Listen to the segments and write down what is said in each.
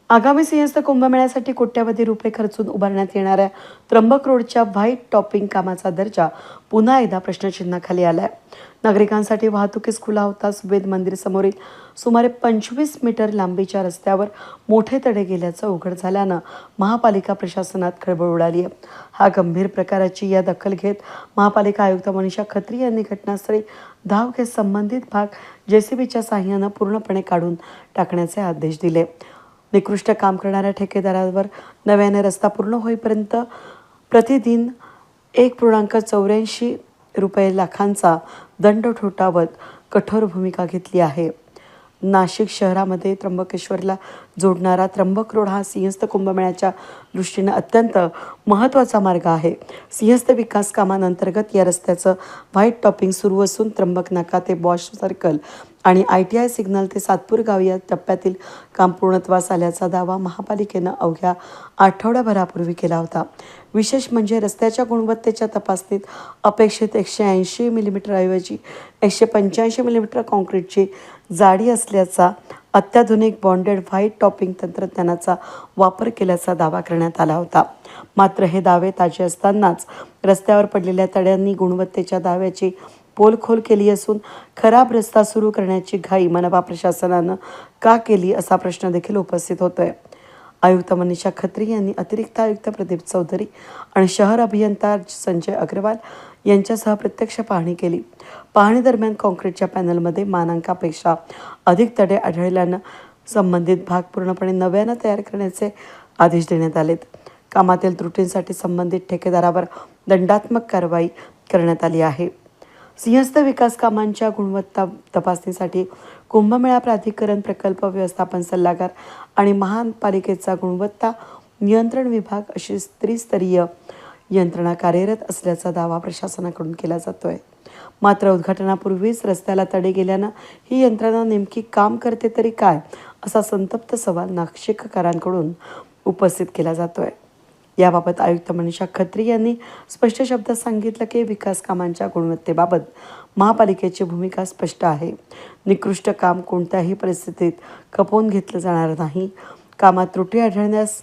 आगामी सिंहस्थ कुंभमेळ्यासाठी कोट्यवधी रुपये खर्चून उभारण्यात येणाऱ्या त्र्यंबक रोडच्या व्हाईट टॉपिंग कामाचा दर्जा पुन्हा एकदा प्रश्नचिन्हाखाली आलाय. नागरिकांसाठी वाहतुकीस खुला होता सुवेद मंदिर समोरील सुमारे 25 मीटर लांबीच्या रस्त्यावर मोठे तडे गेल्याचं उघड झाल्यानं महापालिका प्रशासनात खळबळ उडाली आहे. हा गंभीर प्रकाराची या दखल घेत महापालिका आयुक्त मनीषा खत्री यांनी घटनास्थळी धाव घेत संबंधित भाग JCBच्या साहाय्यानं पूर्णपणे काढून टाकण्याचे आदेश दिले. निकृष्ट काम करणाऱ्या ठेकेदारावर नव्याने रस्ता पूर्ण होईपर्यंत प्रतिदिन 1.84 रुपये लाखांचा दंड ठोठावत कठोर भूमिका घेतली आहे. नाशिक शहरामध्ये त्र्यंबकेश्वरला जोडणारा त्र्यंबक रोड हा सिंहस्थ कुंभमेळ्याच्या दृष्टीने अत्यंत महत्त्वाचा मार्ग आहे. सिंहस्थ विकास कामांतर्गत या रस्त्याचं व्हाईट टॉपिंग सुरू असून त्र्यंबक नाका ते बॉश सर्कल आणि ITI सिग्नल ते सातपूर गाव या टप्प्यातील काम पूर्णत्वास आल्याचा दावा महापालिकेनं अवघ्या आठवड्याभरापूर्वी केला होता. विशेष म्हणजे रस्त्याच्या गुणवत्तेच्या तपासणीत अपेक्षित 180 मिलीमीटर ऐवजी 185 मिलीमीटर कॉन्क्रीटची जाडी असल्याचा अत्याधुनिक बॉन्डेड व्हाईट टॉपिंग तंत्रज्ञानाचा वापर केल्याचा दावा करण्यात आला होता. मात्र हे दावे ताजे असतानाच रस्त्यावर पडलेल्या तड्यांनी गुणवत्तेच्या दाव्याची पोलखोल केली असून खराब रस्ता सुरू करण्याची घाई मनपा प्रशासनानं का केली असा प्रश्न देखील उपस्थित होतोय. आयुक्त मनीषा खत्री यांनी अतिरिक्त आयुक्त प्रदीप चौधरी आणि शहर अभियंता संजय अग्रवाल यांच्यासह प्रत्यक्ष पाहणी केली. पाहणी दरम्यान कॉन्क्रीटच्या पॅनलमध्ये मानांकापेक्षा अधिक तडे आढळल्यानं संबंधित भाग पूर्णपणे नव्यानं तयार करण्याचे आदेश देण्यात आलेत. कामातील त्रुटींसाठी संबंधित ठेकेदारावर दंडात्मक कारवाई करण्यात आली आहे. सिंहस्थ विकास कामांच्या गुणवत्ता तपासणीसाठी कुंभमेळा प्राधिकरण, प्रकल्प व्यवस्थापन सल्लागार आणि महापालिकेचा गुणवत्ता नियंत्रण विभाग अशी त्रिस्तरीय यंत्रणा कार्यरत असल्याचा दावा प्रशासनाकडून केला जातोय. मात्र उद्घाटनापूर्वीच रस्त्याला तडे गेल्यानं ही यंत्रणा नेमकी काम करते तरी काय असा संतप्त सवाल नाशिककरांकडून उपस्थित केला जातोय. याबाबत आयुक्त मनीषा खत्री यांनी स्पष्ट शब्दात सांगितलं की विकास कामांच्या गुणवत्तेबाबत महापालिकेची भूमिका स्पष्ट आहे. निकृष्ट काम कोणत्याही परिस्थितीत खपवून घेतलं जाणार नाही. कामात त्रुटी आढळण्यास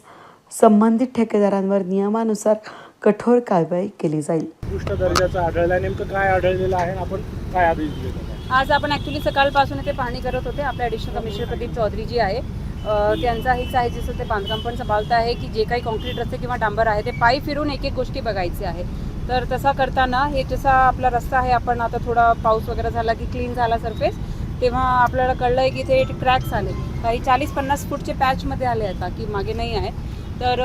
संबंधित ठेकेदारांवर नियमानुसार कठोर कारवाई केली जाईल. निकृष्ट दर्जाचं आढळलं, नेमकं काय आढळलेलं आहे, आपण काय आदेश दिले? आज आपण ॲक्च्युली सकाळपासून इथे पाहणी करत होते. आपले ॲडिशनल कमिशनर प्रदीप चौधरी जी आहे त्यांचा हेच आहे, जसं ते बांधकाम पण सांभाळत आहे की जे काही कॉन्क्रीट रस्ते किंवा डांबर आहे ते पायी फिरून एक एक गोष्टी बघायची आहे. तर तसा करताना हे जसा आपला रस्ता आहे, आपण आता थोडा पाऊस वगैरे झाला की क्लीन झाला सरफेस, तेव्हा आपल्याला कळलं आहे की इथे क्रॅक्स आले, काही 40-50 फूटचे पॅचमध्ये आले आता की मागे नाही आहे. तर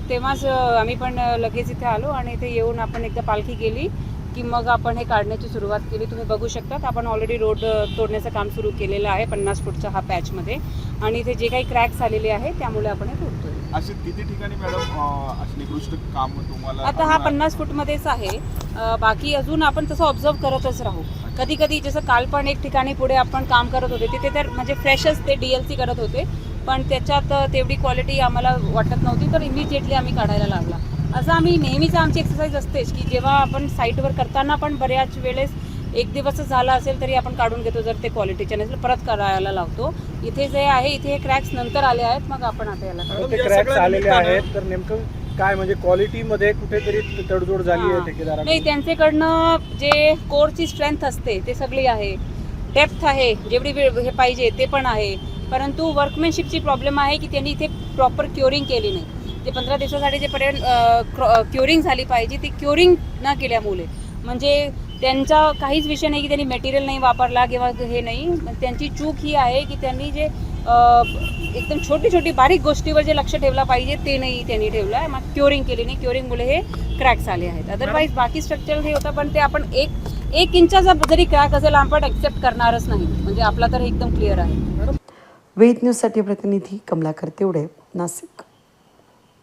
तेव्हाच आम्ही पण लगेच इथे आलो आणि इथे येऊन आपण एकदा पालखी गेली की मग आपण हे काढण्याची सुरुवात केली. तुम्ही बघू शकतात आपण ऑलरेडी रोड तोडण्याचं काम सुरू केलेलं आहे 50 फूटच्या हा पॅचमध्ये, आणि इथे जे काही क्रॅक्स आलेले आहे त्यामुळे आपण हे तोडतोय. असे किती ठिकाणी मॅडम असे निकृष्ट काम तुम्हाला? आता हा 50 फूटमध्येच आहे, बाकी अजून आपण तसं ऑब्झर्व करतच राहू. कधी कधी जसं काल पण एक ठिकाणी पुढे आपण काम करत होते तिथे तर म्हणजे फ्रेशच ते DLC करत होते, पण त्याच्यात तेवढी क्वालिटी आम्हाला वाटत नव्हती, तर इमिजिएटली आम्ही काढायला लागला. असं आम्ही नेहमीच आमची एक्सरसाइज असतेच की जेव्हा आपण साईटवर करताना पण बऱ्याच वेळेस एक दिवसच झाला असेल तरी आपण काढून घेतो, जर ते क्वालिटीचे नसेल परत करायला लावतो. इथे जे आहे इथे हे क्रॅक्स नंतर आले आहेत, मग आपण आता याला क्रॅक्स आलेले आहेत, तर नेमकं काय म्हणजे क्वालिटीमध्ये कुठेतरी तडजोड झाली आहे ठेकेदारांनी? नाही, त्यांच्याकडनं जे कोरची स्ट्रेंथ असते ते सगळी आहे, डेप्थ आहे, जेवढी हे पाहिजे ते पण आहे, परंतु वर्कमॅनशिपची प्रॉब्लेम आहे की त्यांनी इथे प्रॉपर क्युरिंग केली नाही. ते 15 दिवसासाठी जे पर्यंत क्युरिंग झाली पाहिजे ती क्युरिंग न केल्यामुळे, म्हणजे त्यांचा काहीच विषय नाही की त्यांनी मटेरियल नाही वापरला किंवा हे नाही, त्यांची चूक ही आहे की त्यांनी जे एकदम छोटी छोटी बारीक गोष्टीवर जे लक्ष ठेवला पाहिजे ते नाही त्यांनी ठेवलं आहे. मग क्युरिंग केली नाही, क्युरिंगमुळे हे क्रॅक्स आले आहेत. अदरवाईज बाकी स्ट्रक्चर हे होतं, पण ते आपण एक इंचाचा जरी क्रॅक असेल आपण ॲक्सेप्ट करणारच नाही, म्हणजे आपला तर एकदम क्लिअर आहे. वेद न्यूजसाठी प्रतिनिधी कमलाकर तेवढे, नाशिक.